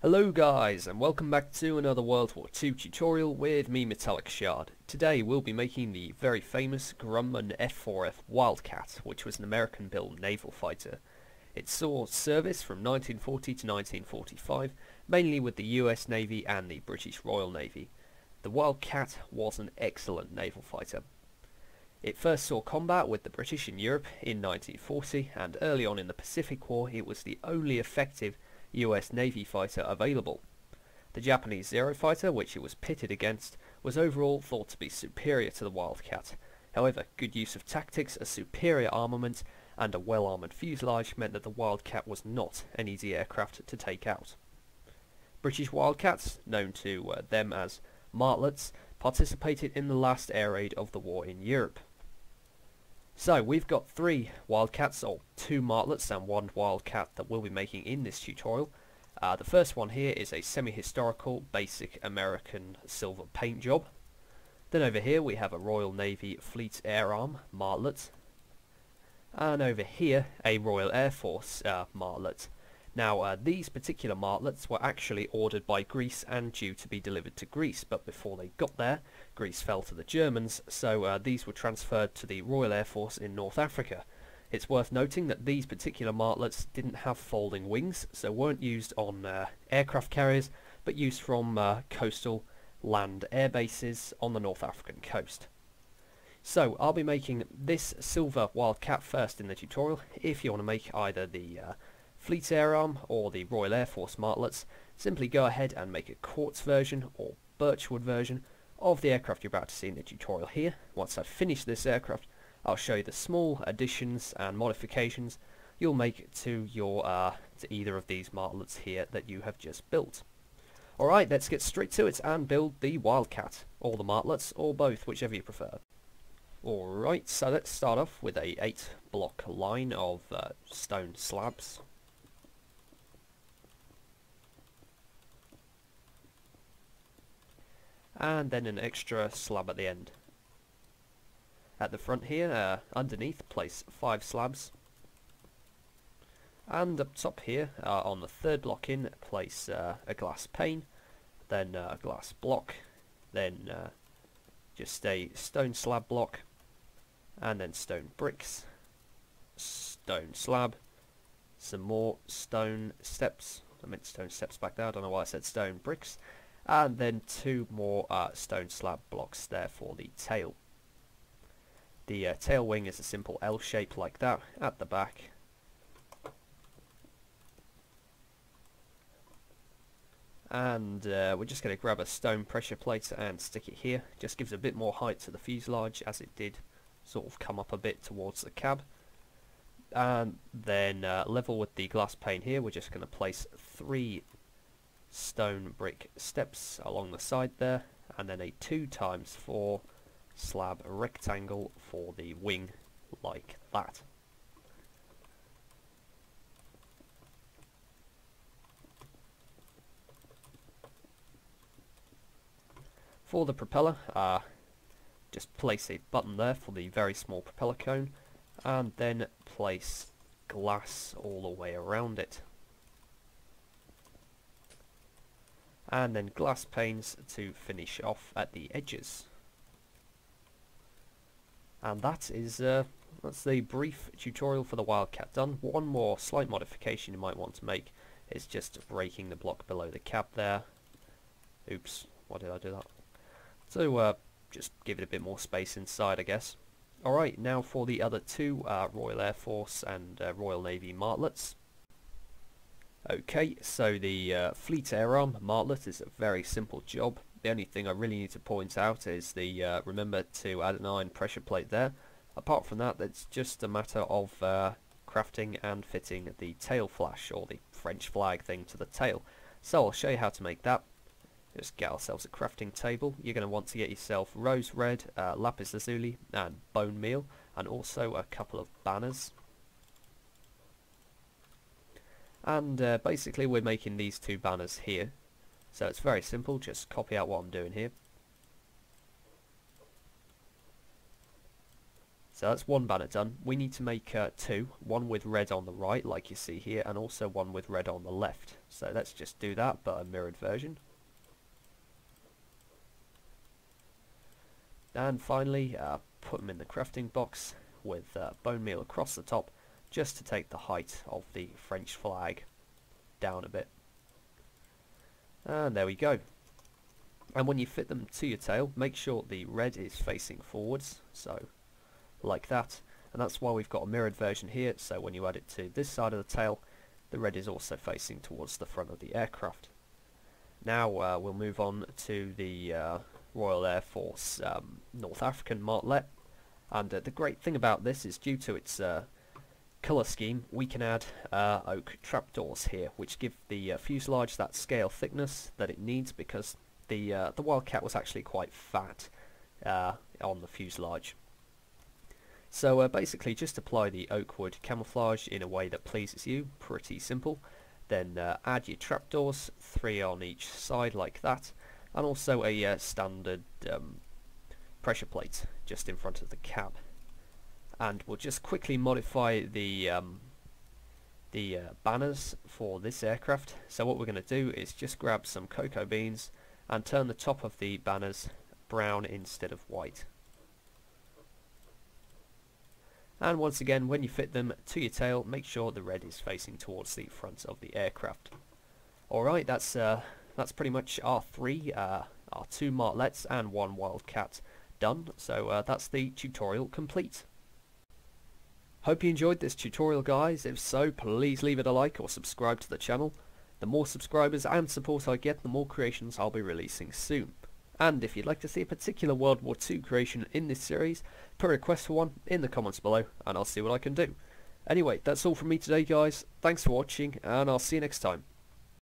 Hello guys, and welcome back to another World War II tutorial with me, Metallic Shard. Today we'll be making the very famous Grumman F4F Wildcat, which was an American-built naval fighter. It saw service from 1940 to 1945, mainly with the US Navy and the British Royal Navy. The Wildcat was an excellent naval fighter. It first saw combat with the British in Europe in 1940, and early on in the Pacific War it was the only effective US Navy fighter available. The Japanese Zero fighter, which it was pitted against, was overall thought to be superior to the Wildcat. However, good use of tactics, a superior armament, and a well-armoured fuselage meant that the Wildcat was not an easy aircraft to take out. British Wildcats, known to them as Martlets, participated in the last air raid of the war in Europe. So we've got 3 Wildcats, or 2 Martlets and 1 Wildcat that we'll be making in this tutorial. The first one here is a semi-historical basic American silver paint job. Then over here we have a Royal Navy Fleet Air Arm Martlet. And over here a Royal Air Force Martlet. Now these particular Martlets were actually ordered by Greece and due to be delivered to Greece, but before they got there, Greece fell to the Germans, so these were transferred to the Royal Air Force in North Africa. It's worth noting that these particular Martlets didn't have folding wings, so weren't used on aircraft carriers, but used from coastal land air bases on the North African coast. So I'll be making this silver Wildcat first in the tutorial. If you want to make either the Fleet Air Arm or the Royal Air Force Martlets, simply go ahead and make a quartz version or birchwood version of the aircraft you're about to see in the tutorial here. Once I've finished this aircraft, I'll show you the small additions and modifications you'll make to your to either of these Martlets here that you have just built. Alright, let's get straight to it and build the Wildcat, or the Martlets, or both, whichever you prefer. Alright, so let's start off with a 8-block line of stone slabs. And then an extra slab at the end. At the front here, underneath, place 5 slabs. And up top here, on the 3rd block in, place a glass pane, then a glass block, then just a stone slab block, and then stone bricks, stone slab, some more stone steps. I meant stone steps back there, I don't know why I said stone bricks. And then 2 more stone slab blocks there for the tail. The tail wing is a simple L shape like that at the back. And we're just going to grab a stone pressure plate and stick it here. Just gives a bit more height to the fuselage, as it did sort of come up a bit towards the cab. And then level with the glass pane here, we're just going to place 3 stone brick steps along the side there, and then a 2x4 slab rectangle for the wing, like that. For the propeller, just place a button there for the very small propeller cone, and then place glass all the way around it. And then glass panes to finish off at the edges. And that is that's the brief tutorial for the Wildcat done. One more slight modification you might want to make is just breaking the block below the cab there. Oops, why did I do that? So just give it a bit more space inside, I guess. Alright, now for the other 2 Royal Air Force and Royal Navy Martlets. Okay, so the Fleet Air Arm Martlet is a very simple job. The only thing I really need to point out is the remember to add an iron pressure plate there. Apart from that, it's just a matter of crafting and fitting the tail flash, or the French flag thing, to the tail. So I'll show you how to make that. Just get ourselves a crafting table. You're going to want to get yourself rose red, lapis lazuli and bone meal, and also a couple of banners. And basically we're making these 2 banners here, so it's very simple. Just copy out what I'm doing here. So that's one banner done. We need to make two, one with red on the right like you see here, and also one with red on the left. So let's just do that, but a mirrored version. And finally put them in the crafting box with bone meal across the top, just to take the height of the French flag down a bit. And there we go. And when you fit them to your tail, make sure the red is facing forwards, so like that. And that's why we've got a mirrored version here, so when you add it to this side of the tail, the red is also facing towards the front of the aircraft. Now we'll move on to the Royal Air Force North African martlet. And the great thing about this is, due to its colour scheme, we can add oak trapdoors here, which give the fuselage that scale thickness that it needs, because the Wildcat was actually quite fat on the fuselage. So basically just apply the oak wood camouflage in a way that pleases you, pretty simple. Then add your trapdoors, 3 on each side like that, and also a standard pressure plate just in front of the cab. And we'll just quickly modify the banners for this aircraft. So what we're going to do is just grab some cocoa beans and turn the top of the banners brown instead of white. And once again, when you fit them to your tail, make sure the red is facing towards the front of the aircraft. Alright, that's pretty much our two martlets and one Wildcat done. So that's the tutorial complete. Hope you enjoyed this tutorial, guys. If so, please leave it a like or subscribe to the channel. The more subscribers and support I get, the more creations I'll be releasing soon. And if you'd like to see a particular World War II creation in this series, put a request for one in the comments below and I'll see what I can do. Anyway, that's all from me today, guys. Thanks for watching, and I'll see you next time.